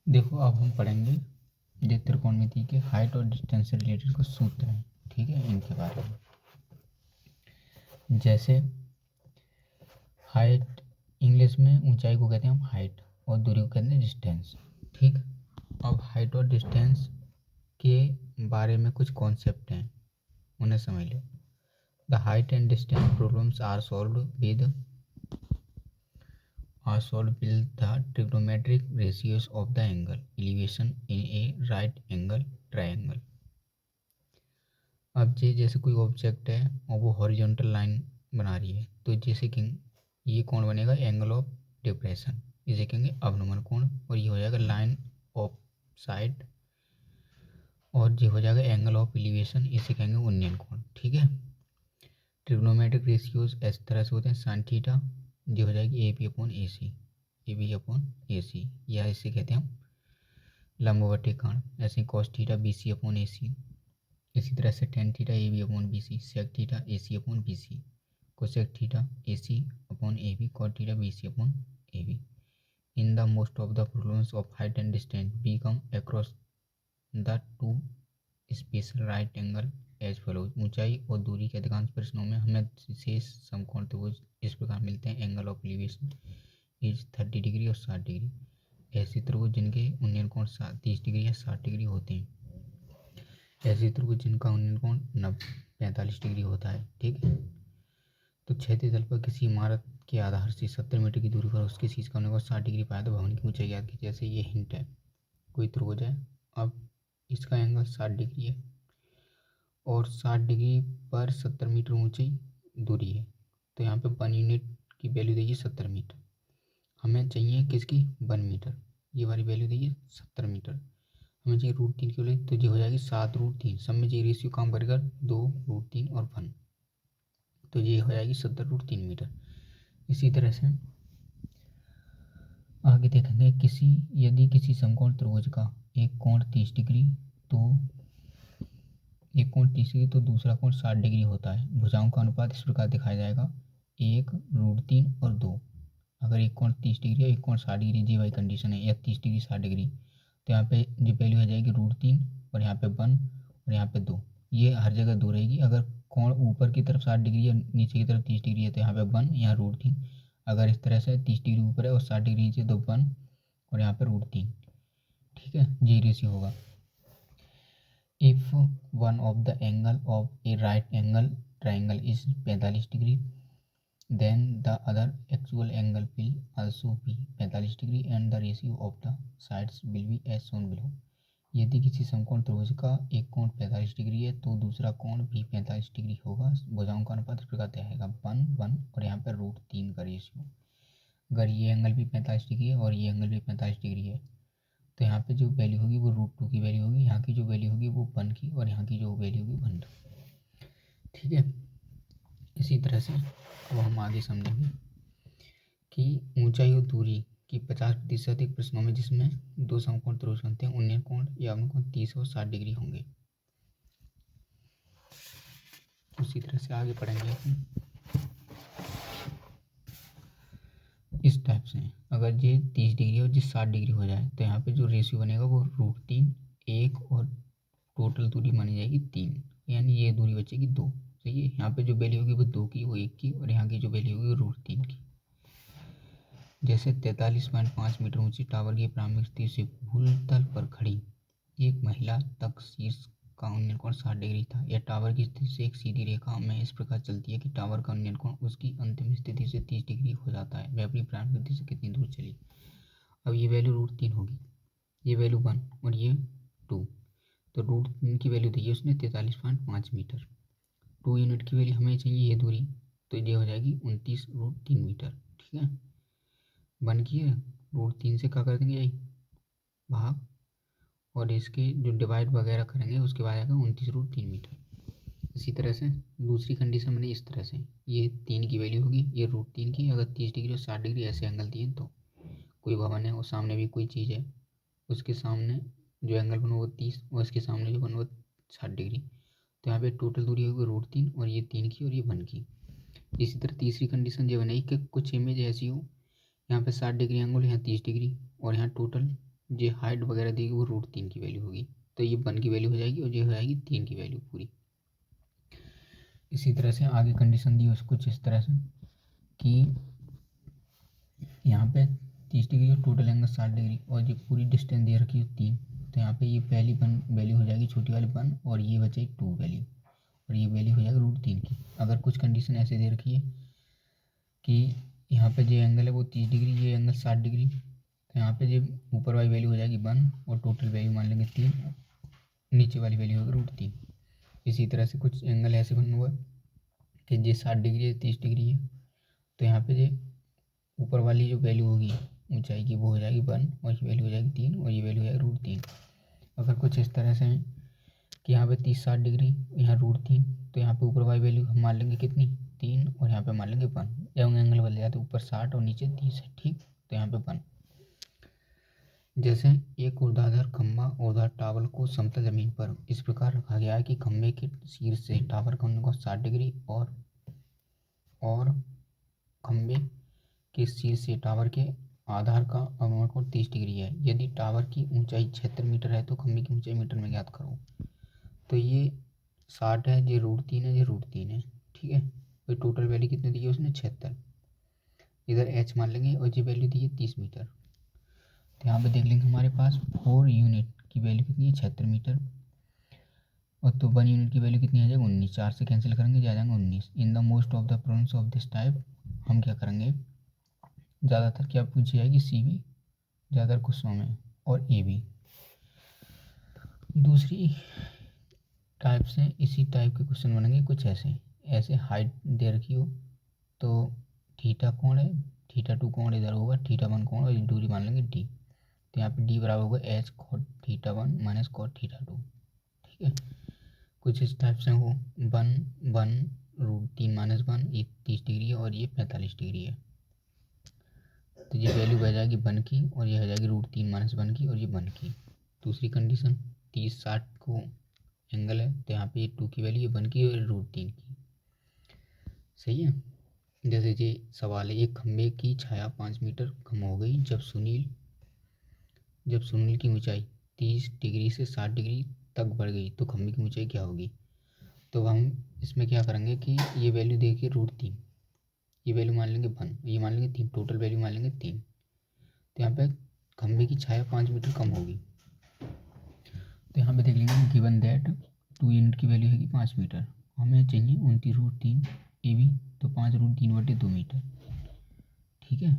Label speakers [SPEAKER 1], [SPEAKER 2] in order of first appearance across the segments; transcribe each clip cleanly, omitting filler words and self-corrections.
[SPEAKER 1] देखो अब हम पढ़ेंगे जो त्रिकोणमिति के हाइट और डिस्टेंस से रिलेटेड कुछ सूत्र हैं, ठीक है, इनके बारे में। जैसे हाइट, इंग्लिश में ऊंचाई को कहते हैं हम हाइट और दूरी को कहते हैं डिस्टेंस, ठीक। अब हाइट और डिस्टेंस के बारे में कुछ कॉन्सेप्ट हैं, उन्हें समझ लो। The height and distance problems are solved with the trigonometric ratios of the angle elevation in a right angle triangle। अब जैसे कोई ऑब्जेक्ट है और वो हॉरिजॉन्टल लाइन बना रही है, तो जैसे कि ये कौन बनेगा, एंगल ऑफ डिप्रेशन, इसे कहेंगे अवनमन कोण, और ये हो जाएगा लाइन ऑफ साइड, और ये हो जाएगा एंगल ऑफ एलिवेशन, इसे कहेंगे उन्नयन कोण, ठीक है। ट्रिग्नोमेट्रिक रेशियोज इस तरह से होते हैं, साइन थीटा ये हो जाएगी A B upon A C, A B upon A C, या इसे कहते हैं हम लंबवती कोण, ऐसे cos theta B C upon A C. इसी तरह से tan theta A B upon B C, sec theta A C upon B C, cosec theta A C upon A B, cot theta B C upon A B. In the most of the problems of height and distance we come across the two special right angle as follows. ऊंचाई और दूरी के अधिकांश प्रश्नों में हमें विशेष समकोण त्रिभुज इस प्रकार मिलते हैं। Angle of elevation is 30 degree और 60 डिग्री। ऐसे त्रिभुज जिनके उन्नयन कोण 30 डिग्री या 60 डिग्री होते हैं। ऐसे त्रिभुज जिनका उन्नयन कोण 45 डिग्री होता है, ठीक है। तो क्षैतिज तल पर किसी इमारत के आधार से 70 मीटर की दूरी पर उसके शीर्ष का उन्नयन कोण 60 डिग्री पाया तो भवन की ऊंचाई ज्ञात की। जैसे ये हिंट है, कोई त्रिभुज है, अब इसका एंगल 60 डिग्री है और 60 डिग्री पर 70 मीटर ऊंची दूरी है, तो यहाँ पे 1 यूनिट की वैल्यू देगी 70 मीटर। हमें चाहिए किसकी, 1 मीटर, ये वाली वैल्यू देगी 70 मीटर। हमें चाहिए √3 की वैल्यू, तो ये हो जाएगी 7√3। सब में ये रेशियो काम करेगा 2√3 और 1, तो ये हो जाएगी 70√3 मीटर। इसी तरह से आगे देखेंगे, यदि किसी समकोण त्रिभुज का एक कोण 30 डिग्री तो दूसरा कोण 60 डिग्री होता है। भुजाओं का अनुपात इस प्रकार दिखाया जाएगा, 1√3 और 2। अगर एक कोण 30 डिग्री है, एक कोण 60 डिग्री, जी वाई कंडीशन है, या 30 डिग्री 60 डिग्री, तो यहाँ पे जो वैल्यू आ जाएगी √3 और यहाँ पे 1 और यहाँ पे 2, ये हर जगह 2 रहेगी। अगर कोण ऊपर की तरफ 60 डिग्री है, नीचे की तरफ 30 डिग्री है, तो यहाँ पे 1, यहाँ √3। अगर इस तरह से 30 डिग्री ऊपर है और 60 डिग्री नीचे, तो 1 और यहाँ पे √3, ठीक है, जी रेशियो होगा। If one of the angle of a right angle triangle is 45 degree, then the other actual angle will also be 45 degree and the ratio of the sides will be as shown below। यदि किसी समकोण त्रिभुज का एक कोण 45 degree है, तो दूसरा कोण भी 45 डिग्री होगा। भुजाओं का अनुपात इस प्रकार रहेगा 1 1 और यहाँ पर √3 का रेशियो। अगर ये एंगल भी 45 डिग्री है और ये एंगल भी 45 डिग्री है, तो यहाँ पे जो वैल्यू होगी वो √2 की वैल्यू होगी, यहाँ की जो वैल्यू होगी वो 1 की, और यहाँ की जो वैल्यू होगी 1, ठीक है। इसी तरह से अब हम आगे समझेंगे कि ऊंचाई और दूरी की 50% एक प्रश्नों में जिसमें दो समकोण त्रिभुज बनते हैं, उन्नयन कोण या अवनमन कोण 30 और 60 डिग्री होंगे। उसी तरह से आगे पढ़ेंगे अपन इस टाइप से। अगर ये 30 डिग्री और ये 60 डिग्री हो जाए, तो यहाँ पे जो रेशियो बनेगा वो √3 1 और टोटल दूरी मानी जाएगी 3, यानी ये दूरी बचेगी 2, सही है। यहाँ पे जो वैल्यू होगी वो 2 की, वो 1 की, और यहाँ की जो वैल्यू होगी वो √3 की। जैसे 43.5 मीटर ऊंची टावर की प्रारंभिक स्थिति से भूतल पर खड़ी एक महिला तक शीर्ष का उन्नयन कोण 60 डिग्री था। यह टावर की स्थिति से एक सीधी रेखा में इस प्रकार चलती है कि टावर का उन्नयन कोण उसकी अंतिम स्थिति से 30 डिग्री हो जाता है। वह अपनी प्रारंभिक स्थिति से कितनी दूर चली। अब ये वैल्यू √3 होगी, ये वैल्यू 1 और ये 2, तो √3 की वैल्यू दी है उसने 43.5 मीटर। 2 यूनिट की वैल्यू हमें चाहिए ये दूरी, तो ये हो जाएगी 29√3 मीटर, ठीक है। 1 की है, √3 से क्या कर देंगे यही भाग, और इसके जो डिवाइड वगैरह करेंगे उसके बाद आएगा 29√3 मीटर। इसी तरह से दूसरी कंडीशन बनी इस तरह से, ये 3 की वैल्यू होगी, ये √3 की। अगर 30 डिग्री और 60 डिग्री ऐसे एंगल दिए, तो कोई भवन है और सामने भी कोई चीज़ है, उसके सामने जो एंगल बना वो 30 और इसके सामने जो बना वो 60 डिग्री, तो यहाँ पे टोटल दूरी होगी √3 और ये 3 की और ये 1 की। इसी तरह तीसरी कंडीशन ये बनेगी कि कुछ इमेज ऐसी हो, यहाँ पे 60 डिग्री एंगल, यहाँ 30 डिग्री, और यहाँ टोटल जो हाइट वगैरह देगी वो √3 की वैल्यू होगी। तो ये 1 की वैल्यू हो जाएगी और ये हो जाएगी 3 की वैल्यू पूरी। इसी तरह से आगे कंडीशन दी है कुछ इस तरह से कि यहाँ पे 30 डिग्री और टोटल एंगल 60 डिग्री और ये पूरी डिस्टेंस दे रखी है 3। तो यहाँ पे ये पहली वैल्यू हो जाएगी छोटी वाली 1 और ये बचेगी 2 वैल्यू और ये वैल्यू हो जाएगी √3 की। अगर कुछ कंडीशन ऐसे दे रखी है कि यहाँ पे जो एंगल है वो 30 डिग्री, ये एंगल 60 डिग्री, तो यहाँ पे जो ऊपर वाली वैल्यू हो जाएगी 1 और टोटल वैल्यू मान लेंगे 3, नीचे वाली वैल्यू होगी √3। इसी तरह से कुछ एंगल ऐसे बना हुआ है कि ये 60 डिग्री है, 30 डिग्री है, तो यहाँ पे जो ऊपर वाली जो वैल्यू होगी ऊंचाई की वो हो जाएगी 1 और ये वैल्यू हो जाएगी 3 और ये वैल्यू हो जाएगी √3। अगर कुछ इस तरह से है कि यहाँ पे 30-60 डिग्री, यहाँ √3, तो यहाँ पे ऊपर वाली वैल्यू हम मान लेंगे कितनी 3 और यहाँ पे मान लेंगे 1, एवं एंगल बदल जाते ऊपर 60 और नीचे 30 है, ठीक। तो यहाँ पे 1। जैसे एक ऊर्ध्वाधर खंभा ऊर्ध्वाधर टावर को समतल जमीन पर इस प्रकार रखा गया है कि खंभे के शीर्ष से टावर कोण को 60 डिग्री और खंभे के शीर्ष से टावर के आधार का अवनमन कोण 30 डिग्री है। यदि टावर की ऊंचाई 76 मीटर है तो खंभे की ऊंचाई मीटर में ज्ञात करो। तो ये 60 है, ये √3 है, ये √3 है, ठीक है। तो टोटल वैल्यू कितनी दी है उसने 76, इधर h मान लेंगे और ये वैल्यू दी है 30 मीटर। तो यहाँ पे देख लेंगे हमारे पास 4 यूनिट की वैल्यू कितनी है 76 मीटर और तो 1 यूनिट की वैल्यू कितनी आ जाएगी 19, 4 से कैंसिल करेंगे जा जाएंगे 19। इन the most of the problems of this type हम क्या करेंगे, ज़्यादातर क्या पूछी जाएगी सी बी ज़्यादातर क्वेश्चनों में और ए बी। दूसरी टाइप से इसी टाइप के क्वेश्चन बनेंगे कुछ ऐसे हाइट दे रखी हो तो थीटा कोण है, θ2 कोण इधर होगा, θ1 कोण और दूरी मान लेंगे d। तो यहाँ पे d बराबर होगा h cot θ1 माइनस cot θ2, ठीक है। कुछ इस टाइप से हो 1 √3 माइनस 1, ये 30 डिग्री है और ये 45 डिग्री है। तो ये वैल्यू बह जाएगी 1 की और ये हो जाएगी √3 माइनस 1 की और ये 1 की। दूसरी कंडीशन 30-60 को एंगल है तो यहाँ पे ये 2 की वैल्यू ये 1 की और √3 की, सही है। जैसे ये सवाल है, एक खंभे की छाया 5 मीटर कम हो गई जब सुनील की ऊंचाई 30 डिग्री से 60 डिग्री तक बढ़ गई तो खंभे की ऊंचाई क्या होगी। तो हम इसमें क्या करेंगे कि ये वैल्यू देखिए √3, ये वैल्यू मान लेंगे 1, ये मान लेंगे 3, टोटल वैल्यू मान लेंगे 3। तो यहाँ पे खंभे की छाया 5 मीटर कम होगी। तो यहाँ पे देख लेंगे गिवन दैट 2 यूनिट की वैल्यू है कि 5 मीटर, हमें चाहिए 29 √3 ए बी, तो 5 √3/2 मीटर, ठीक है।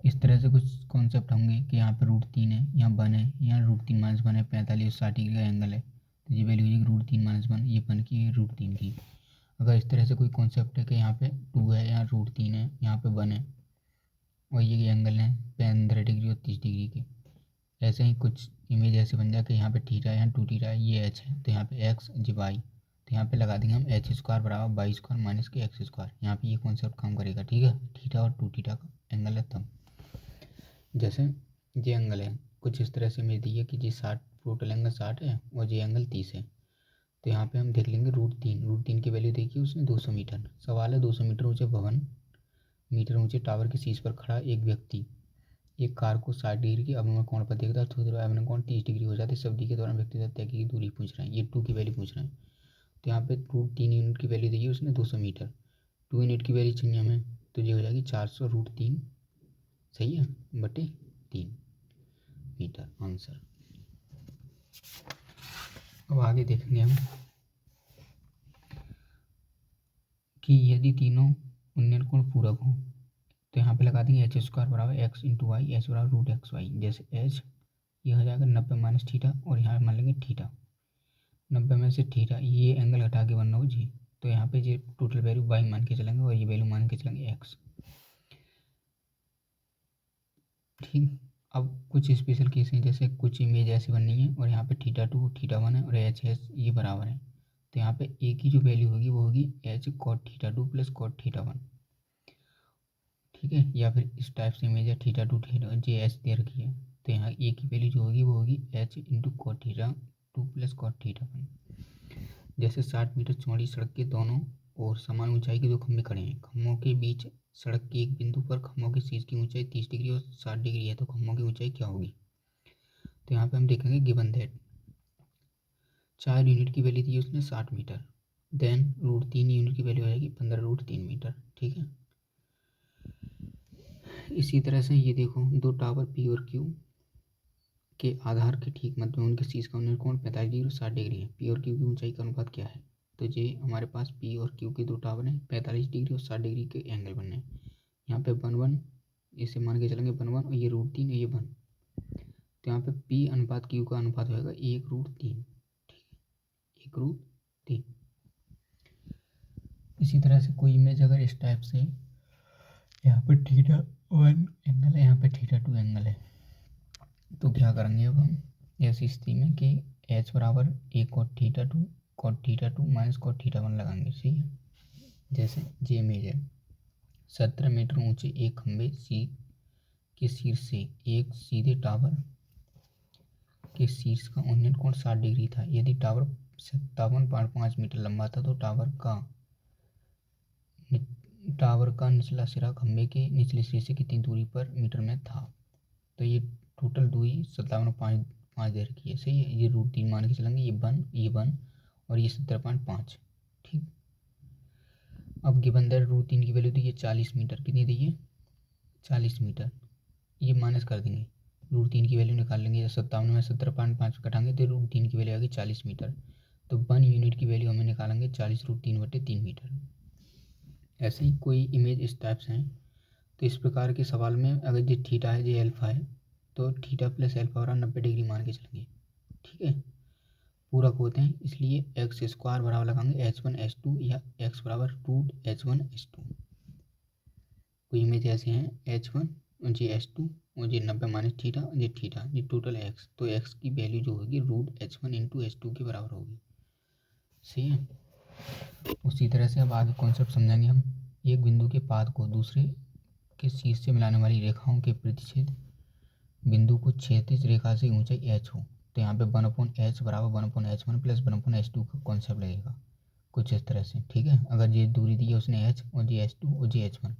[SPEAKER 1] इस तरह से कुछ कॉन्सेप्ट होंगे कि यहाँ पे √3 है, यहाँ 1 है, यहाँ √3 माइनस 1 है, 45 60 डिग्री का एंगल है, तो ये वैल्यू हो जाएगी √3 माइनस 1, ये 1 की है √3 की। अगर इस तरह से कोई कॉन्सेप्ट है कि यहाँ पे 2 है, यहाँ √3 है, यहाँ पे 1 है और ये एंगल है 15 डिग्री और 30 डिग्री के, ऐसे ही कुछ इमेज ऐसे बन जाए कि यहाँ पे थीटा है, यहाँ 2 थीटा है, ये एच है, तो यहाँ पे एक्स जी वाई, तो यहाँ पे लगा देंगे हम h² बराबर y² माइनस के x²। यहाँ पे ये कॉन्सेप्ट काम करेगा, ठीक है। थीटा और 2 थीटा का एंगल है तब। जैसे ये एंगल है कुछ इस तरह से इमेज दी है कि ये 60, टोटल एंगल 60 है और ये एंगल 30 है। तो यहाँ पे हम देख लेंगे √3 की वैल्यू देखिए उसने 200 मीटर। सवाल है 200 मीटर ऊँचे भवन, मीटर ऊँचे टावर के शीर्ष पर खड़ा एक व्यक्ति एक कार को 60 डिग्री के अवनमन कोण पर देखता है, थोड़ी देर अवनमन कोण 30 डिग्री हो जाता है। इस अवधि के दौरान व्यक्ति तय की दूरी पूछ रहे हैं, ये 2 की वैल्यू पूछ रहे हैं। तो यहाँ पे √3 यूनिट की वैल्यू दी है उसने 200 मीटर, 2 यूनिट की वैल्यू चाहिए हमें, तो ये हो जाएगी 400 √3, सही है, बटे 3 मीटर आंसर। अब आगे देखेंगे हम कि यदि तीनों उन्नयन कोण पूरक हों तो यहाँ पे लगा देंगे h² बराबर x इंटू वाई, h बराबर √xy। जैसे h ये हो जाएगा 90 माइनस थीटा और यहाँ मान लेंगे थीटा, 90 में से थीटा, ये एंगल हटा के बनना हो जी, तो यहाँ पे ये टोटल वैल्यू y मान के चलेंगे और ये वैल्यू मान के चलेंगे x, ठीक। अब कुछ स्पेशल केस हैं, जैसे कुछ इमेज ऐसी बननी है और यहाँ पे θ2 θ1 है और h ये बराबर है, तो यहाँ पे a की जो वैल्यू होगी वो होगी h cot θ2 प्लस cot θ1, ठीक है। या फिर इस टाइप से इमेज है θ2 जे h दे रखी है, तो यहाँ a की वैल्यू जो होगी वो होगी h into cot θ2 plus cot θ1। जैसे 60 मीटर चौड़ी सड़क के दोनों और समान ऊंचाई के दो खंभे खड़े हैं, खंभों के बीच सड़क के एक बिंदु पर खंभों के शीर्ष की ऊंचाई 30 डिग्री और 60 डिग्री है, तो खंभों की ऊंचाई क्या होगी। तो यहाँ पे हम देखेंगे गिवन दैट 4 यूनिट की वैल्यू दी है उसने 60 मीटर, देन √3 यूनिट की वैल्यू आएगी 15√3 मीटर। ठीक है, इसी तरह से ये देखो दो टावर पी और क्यू के आधार के ठीक मध्य में उनके शीर्ष का उन्नयन कोण 45 डिग्री और 60 डिग्री है। पी और क्यू की ऊंचाई का अनुपात क्या है? तो ये हमारे पास पी और क्यू के दो टावर हैं, 45 डिग्री और 60 डिग्री के एंगल बनने हैं। यहाँ पे 1 इसे मान के चलेंगे 1 और ये √3 और ये 1, तो यहाँ पे पी अनुपात क्यू का अनुपात होगा 1√3। ठीक है, 1√3। इसी तरह से कोई इमेज अगर इस टाइप से यहाँ पर θ1 एंगल है, यहाँ पे θ2 एंगल है, तो क्या करेंगे अब हम ऐसी स्थिति में कि h बराबर a cot θ2 माइनस cot θ1 लगाएंगे। ठीक है, जैसे ये इमेज है 17 मीटर ऊंचे एक खंभे सी के शीर्ष से एक सीधे टावर के शीर्ष का उन्नयन कोण 60 डिग्री था। यदि टावर 57.5 मीटर लंबा था तो टावर का निचला सिरा खंभे के निचले सिरे से कितनी दूरी पर मीटर में था? तो ये टोटल दूरी 57.5 दे रखी है। सही है, ये √3 मान के चलेंगे, ये 1 और ये 17.5। ठीक, अब गिवन दैट √3 की वैल्यू दी है 40 मीटर, कितनी दी है 40 मीटर, ये माइनस कर देंगे, √3 की वैल्यू निकाल लेंगे, 57 में 17.5 कटाएंगे तो √3 की वैल्यू आएगी 40 मीटर। तो 1 यूनिट की वैल्यू हमें निकालेंगे 40 √3/3 मीटर। ऐसे ही कोई इमेज इस टाइप से हैं, तो इस प्रकार के सवाल में अगर ये थीटा है ये अल्फा है तो थीटा प्लस अल्फा बराबर 90 डिग्री मान के चलेंगे। ठीक है, पूरक होते हैं इसलिए x² बराबर लगाएंगे h1 h2 या x बराबर √h1 h2। कोई इमेज ऐसे हैं h1 और ये h2 और ये 90 माइनस थीटा ये टोटल x, तो x की वैल्यू जो होगी √h1 इंटू h2 के बराबर होगी। सही है, उसी तरह से अब आगे कॉन्सेप्ट समझेंगे हम। एक बिंदु के पाद को दूसरे के शीर्ष से मिलाने वाली रेखाओं के प्रतिच्छेद बिंदु को क्षैतिज रेखा से ऊंचाई h हो तो यहाँ पे 1/h बराबर 1/h1 प्लस 1/h2 का कॉन्सेप्ट लगेगा कुछ इस तरह से। ठीक है, अगर ये दूरी दी है उसने h और ये h2 और ये h1, तो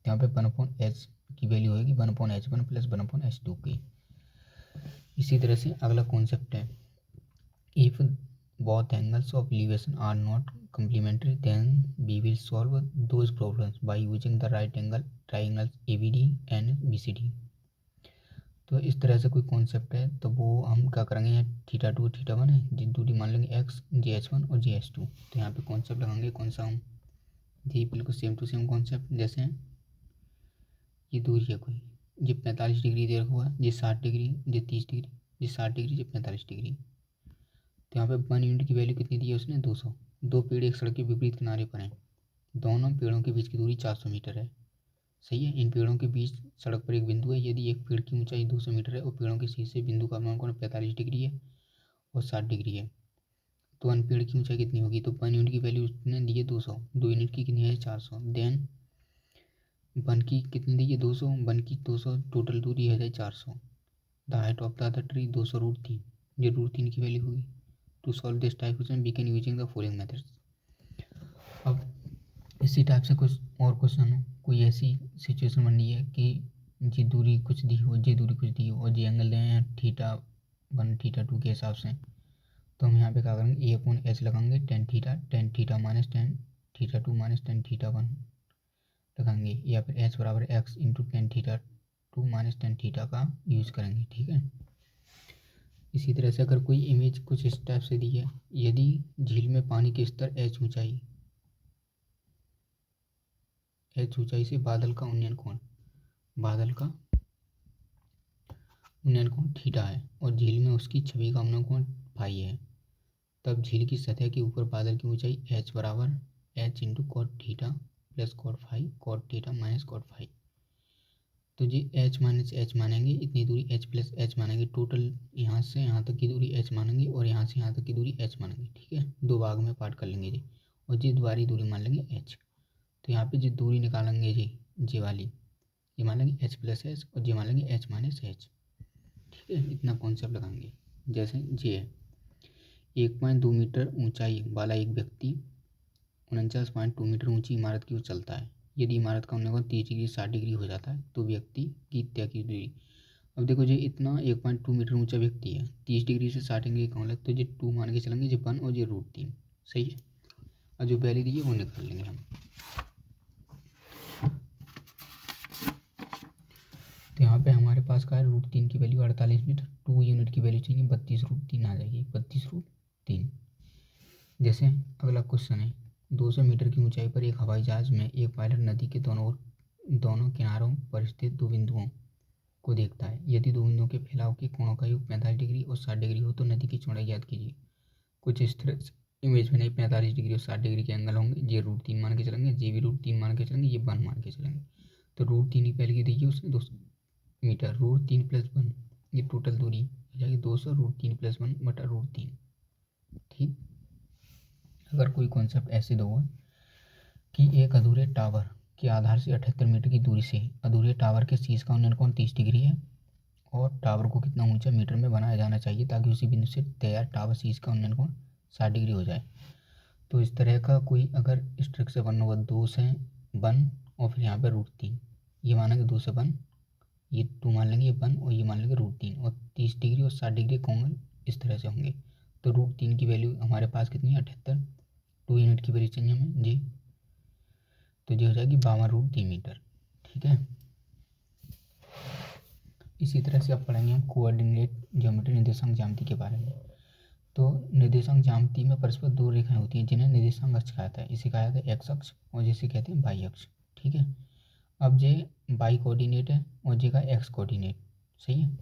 [SPEAKER 1] यहाँ पे 1/h की वैल्यू होगी 1/h1 प्लस 1/h2 की। इसी तरह से अगला कॉन्सेप्ट है if both angles of elevation are not complementary then we will solve those problems by using the right angle triangles ABD and BCD। तो इस तरह से कोई कॉन्सेप्ट है तो वो हम क्या करेंगे, यहाँ θ2 θ1 है, जिन दूरी मान लेंगे x GH1 और GH2, तो यहाँ पे कॉन्सेप्ट लगाएंगे कौन सा हम, जी बिल्कुल सेम टू सेम कॉन्सेप्ट। जैसे ये दूरी है कोई, ये 45 डिग्री दे रखा हुआ है, ये 60 डिग्री, ये 30 डिग्री, ये 60 डिग्री, ये 45 डिग्री। तो यहाँ पे 1 यूनिट की वैल्यू कितनी दी है उसने 200। दो पेड़ एक सड़क के विपरीत किनारे पर हैं, दोनों पेड़ों के बीच की दूरी 400 मीटर है। सही है, इन पेड़ों के बीच सड़क पर एक बिंदु है, यदि एक पेड़ की ऊंचाई 200 मीटर है और पेड़ों के शीर्ष से बिंदु का अनुमान कोण 45 डिग्री है और 60 डिग्री है, तो अन्य पेड़ की ऊंचाई कितनी होगी? तो 1 यूनिट की वैल्यू उसने दी है 200, 2 यूनिट की कितनी है 400, देन 1 की कितनी दी है 200, 1 की 200, टोटल दूरी है 400। The height of the other tree 200 √3, ये √3 की वैल्यू होगी। To solve this type question we can using the following methods. अब इसी टाइप से कुछ और क्वेश्चन हो, कोई ऐसी सिचुएशन बन रही है कि ये दूरी कुछ दी हो, ये दूरी कुछ दी हो और ये एंगल दें हैं θ1 θ2 के हिसाब से, तो हम यहाँ पे क्या करेंगे A/H लगाएंगे tan θ minus tan θ2 minus tan θ1 लगाएंगे, या फिर h बराबर x into tan θ2 minus tan θ का यूज करेंगे। ठीक है, इसी तरह से अगर कोई इमेज कुछ इस टाइप से दी है, यदि झील में पानी के स्तर h ऊंचाई से बादल का उन्नयन कोण थीटा है और झील में उसकी छवि का उन्नयन कोण फाई है, तब झील की सतह के ऊपर बादल की ऊंचाई h बराबर h into cot theta plus cot phi cot theta minus cot phi. तो जी h माइनस h मानेंगे, इतनी दूरी h प्लस h मानेंगे, टोटल यहाँ से यहाँ तक की दूरी h मानेंगे और यहाँ से यहाँ तक की दूरी h मानेंगे। ठीक है, दो भाग में पार्ट कर लेंगे जी, और जी द्वारी दूरी मान लेंगे h। तो यहाँ पे जो दूरी निकालेंगे जी वाली, ये मान लेंगे h प्लस h और ये मान लेंगे h माइनस h। ठीक है, इतना कॉन्सेप्ट लगाएंगे। जैसे ये है 1.2 मीटर ऊंचाई वाला एक व्यक्ति 49.2 मीटर ऊंची इमारत की ओर चलता है। यदि इमारत का उन्नयन 30 डिग्री 60 डिग्री हो जाता है तो व्यक्ति की तय की दूरी अब देखो जो इतना 1.2 मीटर ऊंचा व्यक्ति है, 30 डिग्री से 60 डिग्री का मतलब, तो ये 2 मान के चलेंगे, ये 1 और ये √3। सही है। और जो वैल्यू दी है वो निकाल लेंगे हम। तो यहाँ पे हमारे पास का है √3 की वैल्यू 48 मीटर, 2 यूनिट की वैल्यू चाहिए 32√3 आ जाएगी, 32√3। जैसे अगला क्वेश्चन है, 200 मीटर की ऊंचाई पर एक हवाई जहाज में एक पायलट नदी के दोनों किनारों पर स्थित दो बिंदुओं को देखता है। यदि दो बिंदुओं के फैलाव के कोणों का योग 45 डिग्री और 60 डिग्री हो तो नदी की चौड़ाई ज्ञात कीजिए। कुछ इस तरह से इमेज में नहीं, 45 डिग्री और 60 डिग्री के एंगल होंगे, ये √3 मान के चलेंगे, ये भी √3 मान के चलेंगे, ये 1 मान के चलेंगे। तो √3 की पहले की देखिए उसने 200 मीटर, √3 + 1, ये टोटल दूरी हो जाएगी 200, √3 + 1 बटा √3। ठीक। अगर कोई कॉन्सेप्ट ऐसे दो कि एक अधूरे टावर के आधार से 78 मीटर की दूरी से अधूरे टावर के शीर्ष का उन्नयन कोण 30 डिग्री है और टावर को कितना ऊंचा मीटर में बनाया जाना चाहिए ताकि उसी बिंदु से तैयार टावर शीर्ष का उन्नयन कोण 60 डिग्री हो जाए। तो इस तरह का कोई अगर स्ट्रक्चर बनना होगा, 2 से 1 और फिर यहाँ पे √3, ये मानेंगे 2 से 1, ये 2 मान लेंगे, ये 1 और ये मान लेंगे √3, और 30 डिग्री और 60 डिग्री कोण इस तरह से होंगे। तो √3 की वैल्यू हमारे पास कितनी है, 78, 2 यूनिट की वैल्यू चाहिए हमें जी, तो ये हो जाएगी 52√3 मीटर। ठीक है। इसी तरह से अब पढ़ेंगे हम कोऑर्डिनेट ज्योमेट्री, निर्देशांक ज्यामिति के बारे में। तो निर्देशांक ज्यामिति में परस्पर दो रेखाएं होती हैं जिन्हें निर्देशांक अक्ष कहा जाता है। इसे कहा जाता है एक्स अक्ष और जिसे कहते हैं वाई अक्ष। ठीक है। अब ये वाई कोऑर्डिनेट है और ये का एक्स कोऑर्डिनेट। सही है।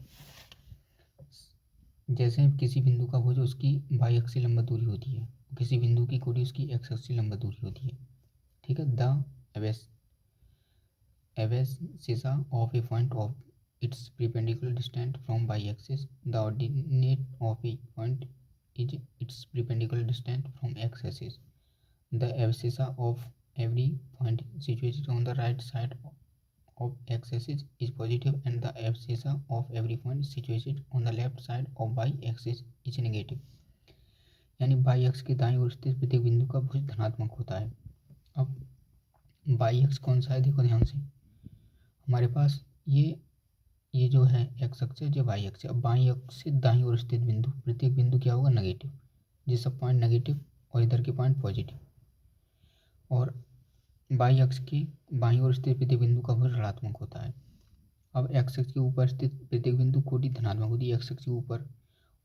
[SPEAKER 1] जैसे किसी बिंदु का भुज उसकी वाई अक्ष से लंबा दूरी होती है, किसी बिंदु की कोडी उसकी एक्स अक्ष से लंबा दूरी होती है। ठीक है। The abscissa of a point of its perpendicular distance from y-axis, the ordinate of a point is its perpendicular distance from x-axis. The abscissa of every point situated on the right side of x-axis is positive and the abscissa of every point situated on the left side of y-axis is negative. यानी y अक्ष के दाईं ओर स्थित प्रत्येक बिंदु का भुज धनात्मक होता है। अब y अक्ष कौन सा है, देखो ध्यान से, हमारे पास ये जो है एक्स अक्ष है, जो वाई अक्ष है। अब बाई अक्ष से दाईं ओर स्थित बिंदु, प्रत्येक बिंदु क्या होगा, नेगेटिव, ये सब पॉइंट नेगेटिव और इधर के पॉइंट पॉजिटिव। और बाई अक्ष के बाईं ओर स्थित प्रत्येक बिंदु का भुज ऋणात्मक होता है। अब एक्स अक्ष के ऊपर स्थित प्रत्येक बिंदु कोटि धनात्मक होती है एक्स अक्ष के ऊपर,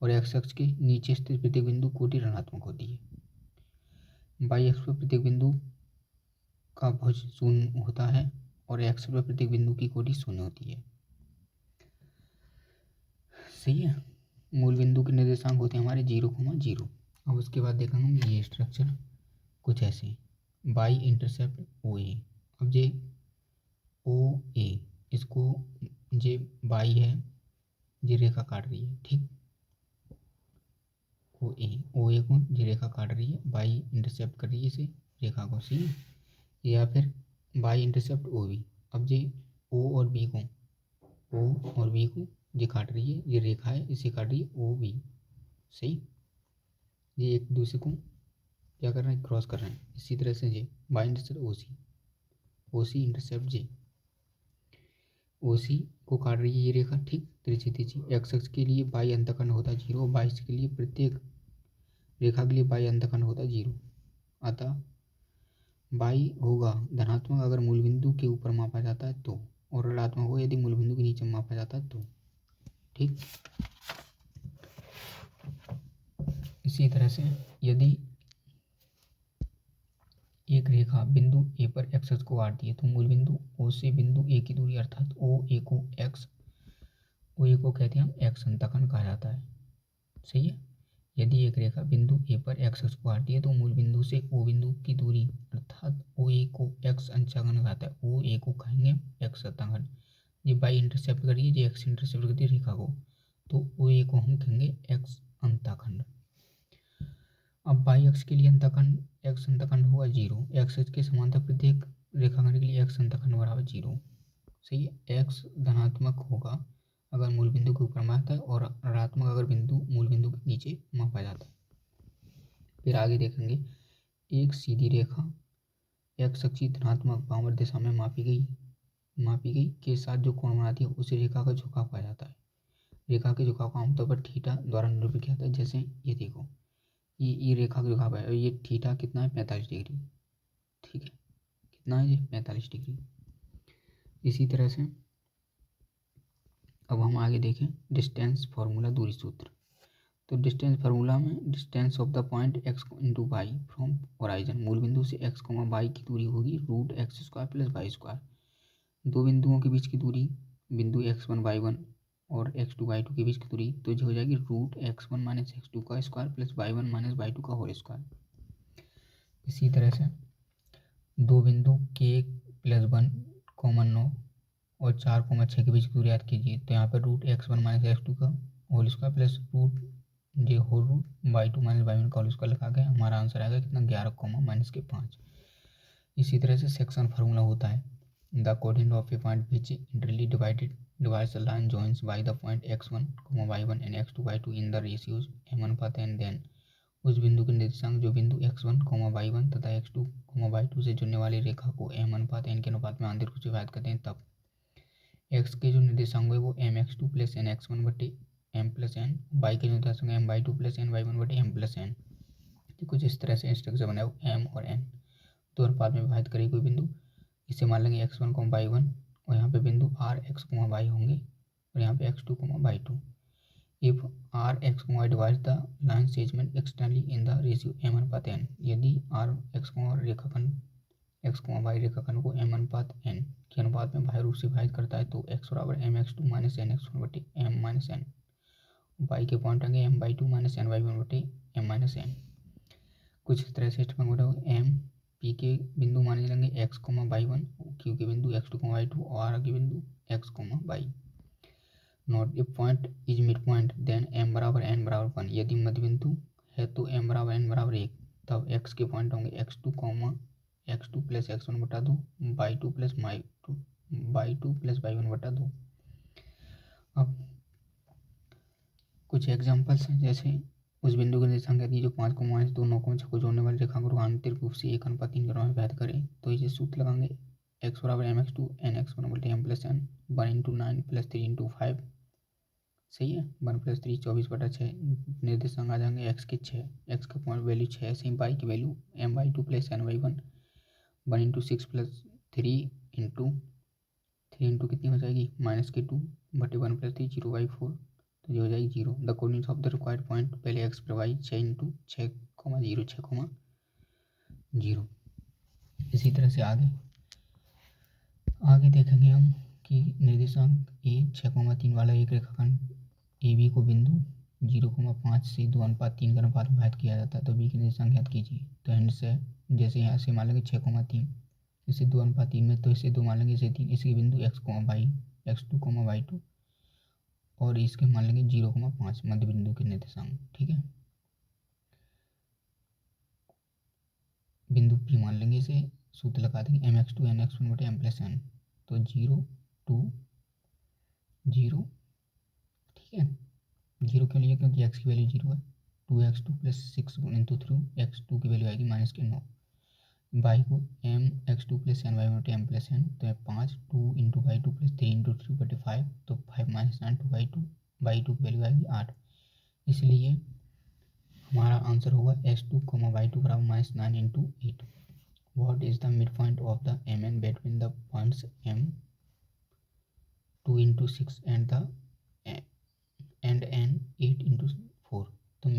[SPEAKER 1] और एक्स अक्ष के नीचे स्थित प्रत्येक बिंदु कोटि ऋणात्मक होती है। बाई अक्ष पर प्रत्येक बिंदु का भुज शून्य होता है और एक्स पर प्रत्येक बिंदु की कोटि शून्य होती है। सही है। मूल बिंदु के निर्देशांक होते हैं हमारे 0,0। अब उसके बाद देखेंगे हम ये स्ट्रक्चर कुछ ऐसे, बाई इंटरसेप्ट ओ ए। अब ये ओ ए, इसको ये बाई है, ये रेखा काट रही है। ठीक। ओ ए को ये रेखा काट रही है, बाई इंटरसेप्ट कर रही है इसे रेखा को। सही है। या फिर बाई इंटरसेप्ट ओ बी। अब ये ओ और बी को ये काट रही है, ये रेखा है, इसे काट रही है ओ बी। सही। ये एक दूसरे को क्या कर रहे हैं, क्रॉस कर रहे हैं। इसी तरह से ये by intercept O C intercept जे, ओ सी को काट रही है ये रेखा। ठीक। तिरछी एक्स अक्ष के लिए बाई अंतखंड होता है 0, बाई के लिए प्रत्येक रेखा के लिए बाई अंतखंड होता है 0। अतः बाई होगा धनात्मक अगर मूल बिंदु के ऊपर मापा जाता है तो, और ऋणात्मक हो यदि मूल बिंदु के नीचे मापा जाता है तो। ठीक। इसी तरह से यदि एक रेखा बिंदु ए पर एक्स अक्ष को काटती है तो मूल बिंदु ओ से बिंदु ए की दूरी अर्थात ओ ए को कहते हैं हम एक्स अंतखंड कहा जाता है। सही है। यदि एक रेखा बिंदु ए पर एक्स अक्ष को काटती है तो मूल बिंदु से ओ बिंदु की दूरी अर्थात ओ ए को एक्स अंतखंड कहता है। ओ ए को कहेंगे एक्स अंतखंड। ये बाई इंटरसेप्ट करिए, ये एक्स इंटरसेप्ट करती है रेखा को, तो ओ ए को हम कहेंगे एक्स अंतखंड। अब बाई अक्ष के लिए अंतखंड एक्स अंतखंड होगा 0, एक्स अक्ष के समांतर प्रत्येक रेखाखंड के लिए एक्स अंतखंड बराबर 0। सही है। एक्स धनात्मक होगा अगर मूल बिंदु के ऊपर मापता है और ऋणात्मक अगर मूल बिंदु के नीचे मापा जाता है। फिर आगे देखेंगे, एक सीधी रेखा एक्स अक्ष धनात्मक वामावर्त दिशा में मापी गई के साथ जो कोण बनाती है उस रेखा का झुकाव कहा जाता है। रेखा के झुकाव को आमतौर पर थीटा द्वारा निरूपित किया जाता है। जैसे ये देखो, ये रेखा का झुकाव है और ये थीटा कितना है 45 डिग्री, ठीक है, कितना है ये 45 डिग्री। इसी तरह से अब हम आगे देखें डिस्टेंस फार्मूला, दूरी सूत्र। तो डिस्टेंस फार्मूला में distance of the point x into y from origin, मूल बिंदु से एक्स कॉमा वाई की दूरी होगी root x square plus y square. दो बिंदुओं के बीच की दूरी, बिंदु x1 y1 और x2 y2 के बीच की दूरी तो जो हो जाएगी रूट x1 माइनस x2 का square plus y1 minus y2 का होल स्क्वायर। इसी तरह से दो बिंदु k प्लस 1 कॉमन 9 और 4 कॉमा 6 के बीच की दूरी याद कीजिए। तो यहाँ पर रूट x1 माइनस x2 का होल स्क्वायर प्लस रूट जो whole root y2 minus y1 का होल स्क्वायर लिखा गया, हमारा आंसर आएगा कितना 11 कॉमा माइनस के 5। इसी तरह से सेक्शन फार्मूला होता है the coordinate of A point which इंटरली divides the line joins by the point x1, y1 and x2, y2 in the ratios m अनुपात n, then उस बिंदु के निर्देशांक जो बिंदु x1, y1 तथा x2, y2 से जुड़ने वाली रेखा को m अनुपात n के अनुपात में आंतरिक रूप से विभाजित करते हैं, तब x के जो निर्देशांक है वो mx2 प्लस एन x1 बटे m प्लस n, y के जो निर्देशांक m/2 प्लस एन y1 बटे m प्लस n। कुछ इस तरह से स्ट्रक्चर बना है, m और n दो अनुपात में विभाजित करेगी कोई बिंदु। इसे मान लेंगे x1, y1 और यहाँ पे बिंदु r x, y होंगे और यहाँ पे x2, y2। If r x, y divides the line segment externally in the ratio m अनुपात n, यदि r x, रेखाखंड x, y रेखाखंड को m अनुपात n के अनुपात में बाह्य रूप से विभाजित करता है तो x बराबर mx2 माइनस एन x1 बटे m माइनस n, y के पॉइंट होंगे m/2 माइनस एन y1 बटे m माइनस n। कुछ इस तरह से m पी के बिंदु माने जाएंगे x, y1, क्यू के बिंदु x2, y2 और r के बिंदु x, y। Note if point is mid point then m बराबर n बराबर 1, यदि मध्य बिंदु है तो m बराबर n बराबर 1, तब x के पॉइंट होंगे x2 प्लस x1 बटा 2, y2 प्लस y1 बटा 2। अब कुछ एग्जाम्पल्स हैं, जैसे उस बिंदु के निर्देशांक यदि जो 5, 2, 9, 6 को जोड़ने वाली रेखा को आंतरिक रूप से 1:3 के अनुपात में विभाजित करें तो इसे सूत्र लगाएंगे x बराबर mx2 n x1 बटे m plus n 1 into 9 plus 3 into 5, सही है, 1 प्लस 3 24/6। निर्देशांक आ जाएंगे x के 6, x का पॉइंट वैल्यू 6, सेम y की value m/2 plus n y1 1 into 6 plus 3 into कितनी हो जाएगी माइनस के 2 बटे 1 प्लस 3 0/4, तो ये हो जाएगी 0। The coordinates of the required point पहले x पर y 6 इंटू 6, 0 6, 0। इसी तरह से आगे देखेंगे हम कि निर्देशांक a 6,3 वाला एक रेखाखंड AB को बिंदु 0,5 से 2:3 के अनुपात में विभाजित किया जाता है तो b की निर्देशांक याद कीजिए। तो एंड से जैसे यहाँ से मान लेंगे 6,3, इसे 2:3 में तो इसे 2 मान लेंगे, इसे 3, इसके बिंदु x, y, x2, y2 और इसके मान लेंगे 0,5 मध्य बिंदु के निर्देशांक, ठीक है। बिंदु P मान लेंगे, इसे सूत्र लगा देंगे mx2 n x1 बटे m प्लस n, तो 0 2 0, ठीक है। 0 क्यों लिए, क्योंकि x की वैल्यू 0 है। 2x2 प्लस 6 इंटू 3 x2 की वैल्यू आएगी माइनस के 9, y को m x2 plus n y बटे m प्लस n, तो 5 2 इंटू y2 प्लस 3 इंटू 3 बटे 5, तो 5 माइनस 9 टू y2 की वैल्यू आएगी 8। इसलिए हमारा आंसर होगा s2, y2 बराबर minus 9 into 8। What is the mid point of the mn between the points m 2 into 6 and n 8 into 4। तो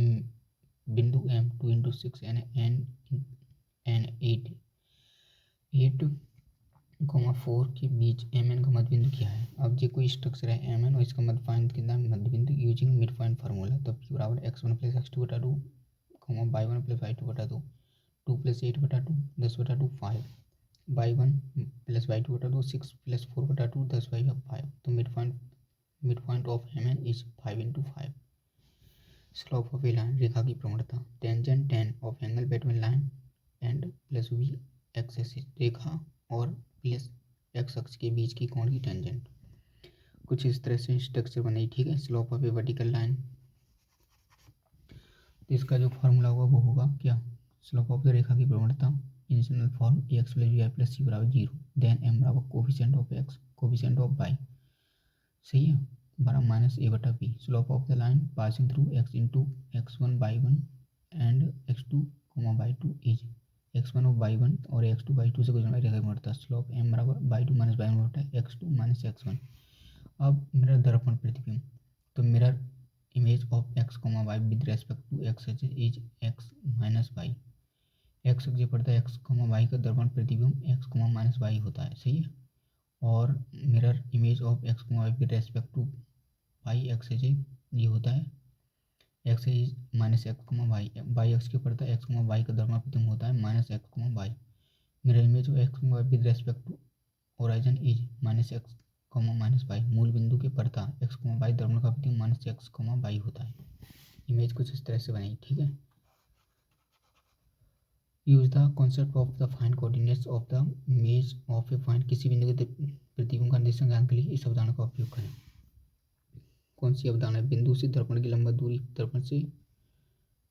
[SPEAKER 1] बिंदु m 2 इंटू 6 एंड n 8 4 के बीच mn का मध्य बिंदु क्या है। अब जो कोई स्ट्रक्चर है mn और इसका मध्य पॉइंट कितना है, मध्य बिंदु यूजिंग मिड पॉइंट फार्मूला। तो p बराबर x1 प्लस x2 बटा 2, y1 प्लस y2 बटा 2, 2 प्लस 8 बटा 2 10 बटा 2 5, y1 प्लस y2 बटा 2 6 प्लस 4 बटा 2 10 बाई 5। तो mid point of mn is 5 into 5। Slope of a line, रेखा की प्रवणता। Tangent tan of angle between line and plus v X axis, रेखा और प्लस एक्स अक्ष के बीच की कोण की टेंजेंट। कुछ इस तरह से स्ट्रक्चर बनेगी, ठीक है। Slope of A vertical line, तो इसका जो फार्मूला होगा वो होगा क्या, स्लोप ऑफ द रेखा की प्रवणता in general form X plus V I plus C बराबर 0, देन m बराबर coefficient of X coefficient of Y, सही है, बराबर माइनस ए बटा B. Slope of the line passing through X into x1 by one and x2 by two is x1 of by one और x2 by to से गुजरने वाली रेखा बढ़ता है। स्लोप m बराबर y two minus y one बटा x2 माइनस x1। अब मिरर दर्पण प्रतिबिंब, तो mirror image of x y with respect to x is x minus y. X जो पड़ता है x वाई का दर्पण प्रतिबिंब x माइनस वाई होता है, सही है। और mirror image of x y with respect to y x ये होता है x is minus x y. Y x के पड़ता है x वाई का दर्पण प्रतिबिंब होता है minus x y. Mirror image of x y with respect to origin is minus x minus y. मूल बिंदु के पड़ता x वाई दर्पण का प्रतिबिंब माइनस एक्स वाई होता है। इमेज कुछ इस तरह से बनेगी, ठीक है। Use the concept of the find coordinates of the image of A point. किसी बिंदु के प्रतिबिंब का निर्देशन करने के लिए इस अवधारणा का उपयोग करें। कौन सी अवधारणा? बिंदु से दर्पण की लंबा दूरी, दर्पण से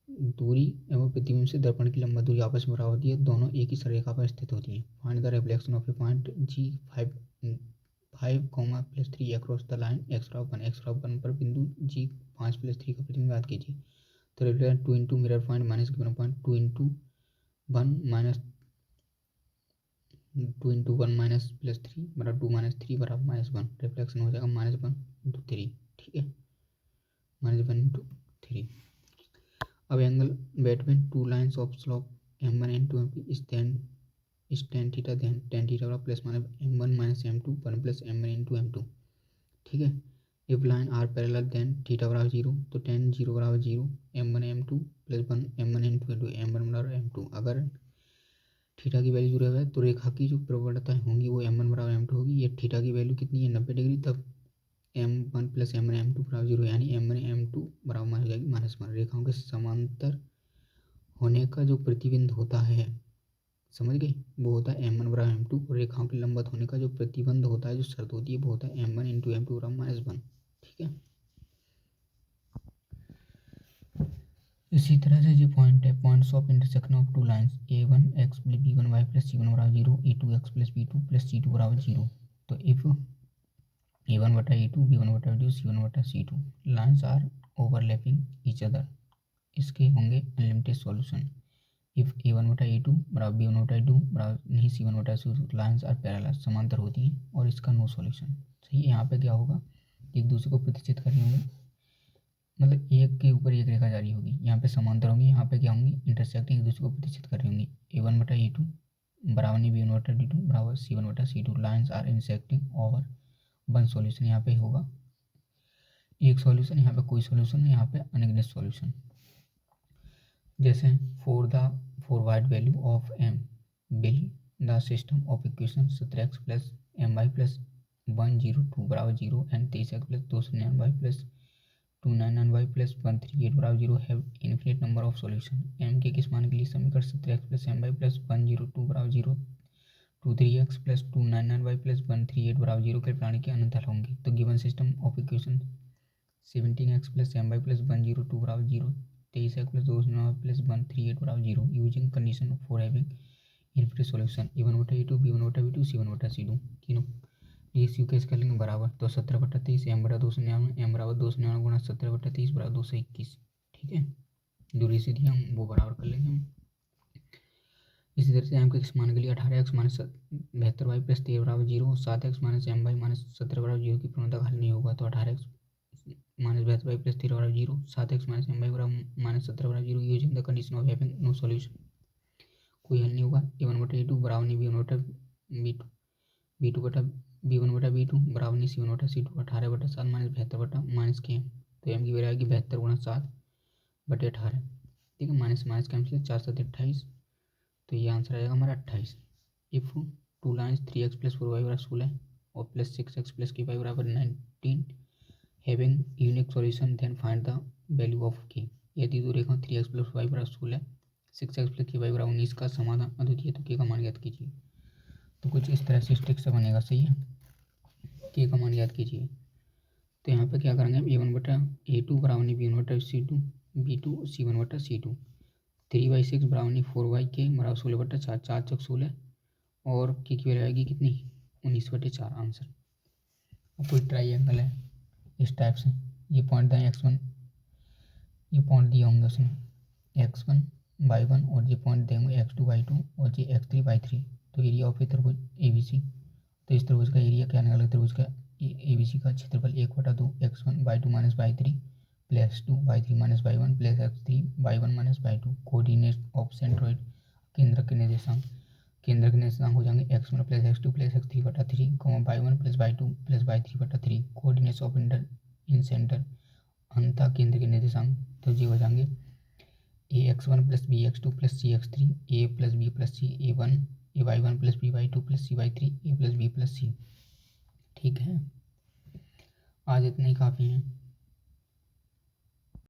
[SPEAKER 1] दूरी एवं प्रतिबिंब से दर्पण की लंबा दूरी आपस में बराबर होती है, दोनों एक ही सररेखा पर स्थित होती है। Find the reflection of A point G5 5, +3 across the line x1 पर बिंदु G5 +3 का प्रतिबिंब याद कीजिए। तो reflection 2 into mirror point minus given point 2 into 1 minus +3 बराबर 2 माइनस 3 बराबर -1। रिफ्लेक्शन हो जाएगा -1 × 3, ठीक है, -1 × 3। अब angle between two lines of slope m1 and 2 is tan theta, then tan theta बराबर plus minus m1 minus m2 1 plus m1 × m2, ठीक है। If line are parallel then theta बराबर 0, तो tan 0 बराबर 0 m1 m2 plus 1 m1 × m2 m1 बराबर m2। अगर theta की value 0 है तो रेखा की जो प्रवणताएं होंगी वो m1 बराबर m2 होगी। ये थीटा की वैल्यू कितनी है 90 डिग्री, तब m1 प्लस m1 m2 बराबर 0, यानी m1 m2 बराबर हो जाएगी -1। रेखाओं के समांतर होने का जो प्रतिबिंब होता है, समझ गए, वो होता है m1 बराबर m2। और रेखाओं के लंबवत होने का जो प्रतिबंध होता है, जो शर्त होती है, वो होता है m1 × m2 बराबर -1, ठीक है। इसी तरह से जो पॉइंट है, points of intersection of two lines a1 x b1 y plus c1 बराबर 0 e2 x plus b2 plus c2 बराबर 0। तो इफ a1 बटा a2 b1 बटा b2 c1 बटा c2 lines are overlapping each other, इसके होंगे unlimited solution. If a1 बटा a2 बराबर b1 बटा a2 बराबर नहीं c1 बटा c2 लाइन्स आर पैरेलल, समांतर होती हैं और इसका नो सॉल्यूशन, सही है। यहाँ पे क्या होगा, एक दूसरे को प्रतिच्छेद कर रही होंगी, मतलब एक के ऊपर एक रेखा जारी होगी, यहाँ पे समांतर होंगी, यहाँ पे क्या होंगी, इंटरसेक्टिंग, एक दूसरे को प्रतिच्छेद कर रही होंगी। a1 बटा a2 बराबर नहीं b1 बटा d2 बराबर c1 बटा c2 लाइन्स आर इंटरसेक्टिंग और वन सॉल्यूशन। यहाँ पे होगा एक सॉल्यूशन, यहाँ पे कोई सॉल्यूशन नहीं, यहाँ पे अनगिनत सॉल्यूशन। जैसे for wide value of m bill the system of equation 17x plus my plus 102 बराबर 0 and 23x plus 299y plus 299y plus 138 बराबर 0 have infinite number of solution. m के किस मान के लिए समीकरण 17x प्लस my प्लस 102 बराबर 0 23x plus 299y plus 138 बराबर 0 के प्राणी के अनंत हल होंगे। तो given system of equation 17x plus my plus 102 बराबर 0 23x प्लस 299y प्लस 138 बराबर 0 using condition for having infinite solution a1 बटा a2 b1 बटा b2 c1 बटा c2 तीनों ये सी कैसे कर लेंगे बराबर, तो 17 बटा 23 m बटा 299 m बराबर 299 गुणा 17 बटा 30 बराबर 221, ठीक है। दूरी से दिया हम वो बराबर कर लेंगे हम। इसी तरह से m के किस मान के लिए 18x माइनस 72y प्लस 13 बराबर 0 7x माइनस my माइनस 17 बराबर 0 की प्रवणता हल नहीं होगा। तो 18x माइनस 72y प्लस 13 बराबर 0 7x माइनस my बराबर माइनस 17 बराबर 0 using the condition of having no solution, कोई हल नहीं होगा। a1 बटा a2 बराबर नहीं b1 बटा b2 b2 बटा b1 बटा b2 बराबर नहीं c1 बटा c2 18 बटा 7 माइनस 72 बटा माइनस के m, तो m की वैल्यू आएगी 72 गुणा 7 बटे 18, ठीक है। माइनस माइनस कैंसिल 4 7 28, तो ये आंसर आएगा हमारा 28। If two lines 3x plus 4y बराबर 16 और प्लस 6x प्लस k बराबर 19 having unique solution then find the value of k। यदि दो रेखा 3x प्लस y बराबर 16 6x प्लस k बराबर 19 का समाधान अद्वितीय, तो k का मान ज्ञात कीजिए। तो कुछ इस तरह से स्टिक से बनेगा, सही है। k का मान याद कीजिए, तो यहाँ पे क्या करेंगे, a1 बटा a2 बराबर नहीं b1 बटा c2 b2 c1 बटा c2 3/6 बराबर नहीं 4y बराबर 16 बटा 4 4 चौक 16 और k की वैल्यू आएगी कितनी 19 बटे 4 आंसर। अब कोई ट्राइंगल है, इस टाइप से ये पॉइंट दें x1, ये पॉइंट दिए होंगे उसने x1 y1 और ये पॉइंट देंगे x2 y2 और ये x3 y3। तो एरिया ऑफ ए त्रिभुज ABC। तो इस त्रिभुज का एरिया क्या निकलेगा, त्रिभुज का ABC का क्षेत्रफल 1/2 x1 y2 minus y3 plus 2 y3 minus y1 plus x3 y1 minus y2। Coordinate of centroid, केंद्र के निर्देशांक, केंद्र के निर्देशांक हो जाएंगे x1 plus x2 plus x3/3 y1 plus y2 plus y3/3। Coordinates of inter in centre, अंतः केंद्र के निर्देशांक तो ये हो जाएंगे ax1 plus bx2 plus cx3 a plus b plus c a1 ay1 plus by2 plus cy3 a plus b plus c। ठीक है, आज इतना ही काफ़ी है।